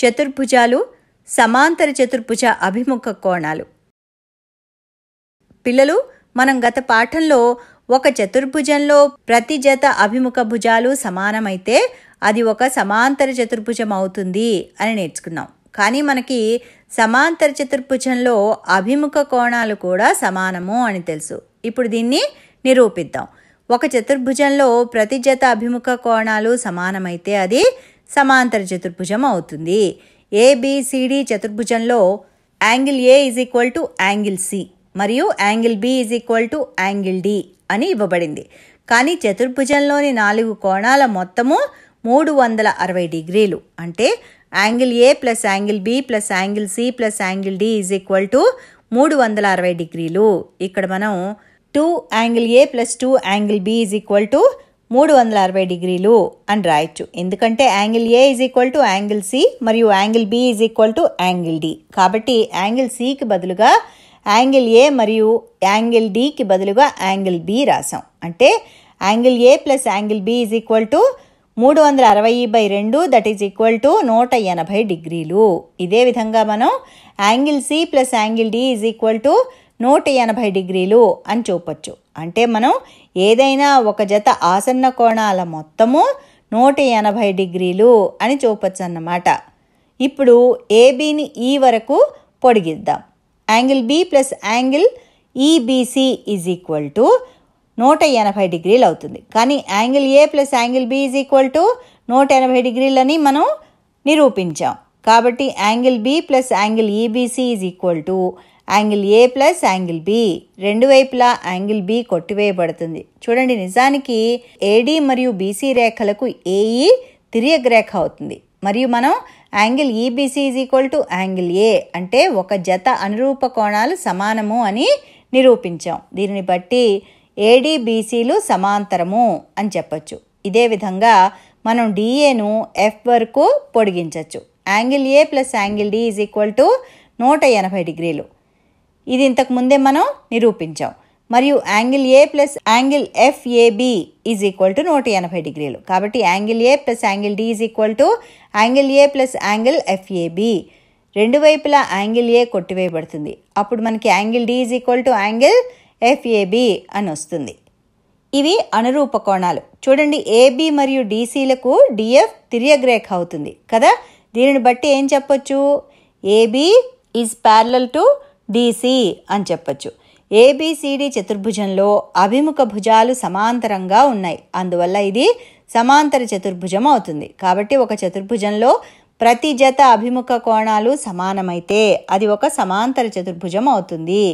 చతుర్భుజాలు, సమాంతర చతుర్భుజ అభిముఖ కోణాలు. పిల్లలు, మనం గత పాఠంలో ఒక చతుర్భుజంలో ప్రతి జత అభిముఖ భుజాలు సమానమైతే అది ఒక సమాంతర చతుర్భుజం అవుతుంది అని నేర్చుకున్నాం. కానీ మనకి సమాంతర చతుర్భుజంలో అభిముఖ కోణాలు కూడా సమానము అని తెలుసు. ఇప్పుడు దీన్ని నిరూపిద్దాం. ఒక చతుర్భుజంలో ప్రతి జత అభిముఖ కోణాలు సమానమైతే అది సమాంతర చతుర్భుజం అవుతుంది. ABCD చతుర్భుజంలో యాంగిల్ A = యాంగిల్ C మరియు యాంగిల్ B = యాంగిల్ D అని ఇవ్వబడింది. కానీ చతుర్భుజంలోని 4 కోణాల మొత్తము 360 డిగ్రీలు. అంటే angle A plus angle B plus angle C plus angle D = 360 డిగ్రీలు. ఇక్కడ మనం 2 angle A plus 2 angle B = 360 డిగ్రీలు అని రాయొచ్చు. ఎందుకంటే యాంగిల్ A = యాంగిల్ C మరియు యాంగిల్ B = యాంగిల్ D. కాబట్టి యాంగిల్ Cకి బదులుగా యాంగిల్ A మరియు యాంగిల్ Dకి బదులుగా యాంగిల్ B రాసాం. అంటే angle A plus angle B = 360/2 = 180 డిగ్రీలు. ఇదే విధంగా మనం angle C plus angle D = 180 డిగ్రీలు అని చూపొచ్చు. అంటే మనం ఏదైనా ఒక జత ఆసన్న కోణాల మొత్తము 180 డిగ్రీలు అని చూపొచ్చు అన్నమాట. ఇప్పుడు ABని E వరకు పొడిగిద్దాం. Angle B plus angle EBC = 180 డిగ్రీలు అవుతుంది. కానీ angle A plus angle B = 180 డిగ్రీలని మనం నిరూపించాం. కాబట్టి angle B plus angle EBC = angle A plus angle B. రెండు వైపులా యాంగిల్ B కొట్టివేయబడుతుంది. చూడండి, నిజానికి AD మరియు BC రేఖలకు AE తిర్యక్ రేఖ అవుతుంది. మరియు మనం యాంగిల్ EBC = యాంగిల్ A అంటే ఒక జత అనురూప కోణాలు సమానము అని నిరూపించాం. దీనిని బట్టి AD BCలు సమాంతరము అని చెప్పచ్చు. ఇదే విధంగా మనం DAను F వరకు పొడిగించవచ్చు. Angle A plus angle D = 180 డిగ్రీలు. ఇది ఇంతకు ముందే మనం నిరూపించాం. మరియు angle A plus angle FAB = 180 డిగ్రీలు. కాబట్టి angle A plus angle D = angle A plus angle FAB. రెండు వైపులా యాంగిల్ A కొట్టివేయబడుతుంది. అప్పుడు మనకి యాంగిల్ D = యాంగిల్ FAB అని వస్తుంది. ఇవి అనురూప కోణాలు. చూడండి, AB మరియు DCలకు DF తిర్యక్ రేఖ అవుతుంది కదా. దీనిని బట్టి ఏం చెప్పొచ్చు? AB is parallel to DC అని చెప్పొచ్చు. ABCD చతుర్భుజంలో అభిముఖ భుజాలు సమాంతరంగా ఉన్నాయి. అందువల్ల ఇది సమాంతర చతుర్భుజం అవుతుంది. కాబట్టి ఒక చతుర్భుజంలో ప్రతి జత అభిముఖ కోణాలు సమానమైతే అది ఒక సమాంతర చతుర్భుజం అవుతుంది.